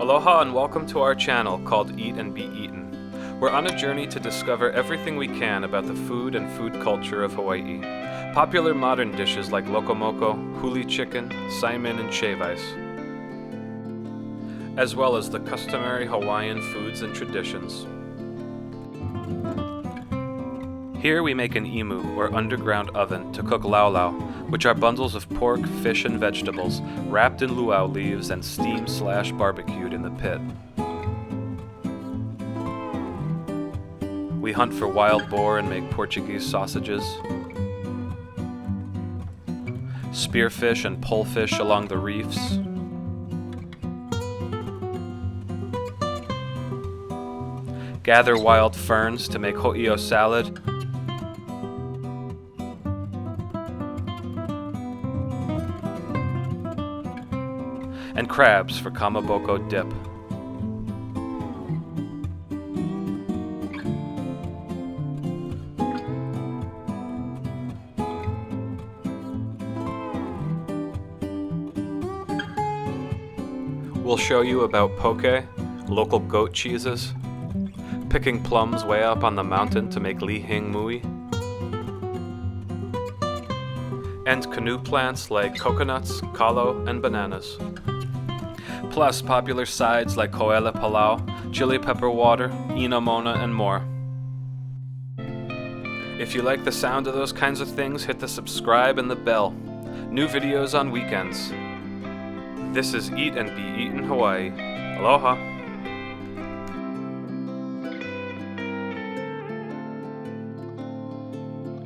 Aloha and welcome to our channel called Eat and Be Eaten. We're on a journey to discover everything we can about the food and food culture of Hawaii. Popular modern dishes like loco moco, huli chicken, saimin, and shave ice, as well as the customary Hawaiian foods and traditions. Here we make an imu, or underground oven, to cook laulau, which are bundles of pork, fish, and vegetables wrapped in luau leaves and steamed/barbecued in the pit. We hunt for wild boar and make Portuguese sausages, spearfish and polefish along the reefs, gather wild ferns to make ho'io salad, and crabs for kamaboko dip. We'll show you about poke, local goat cheeses, picking plums way up on the mountain to make lihing mui, and canoe plants like coconuts, kalo, and bananas. Plus popular sides like koele palau, chili pepper water, inamona, and more. If you like the sound of those kinds of things, hit the subscribe and the bell. New videos on weekends. This is Eat and Be Eaten Hawaii. Aloha!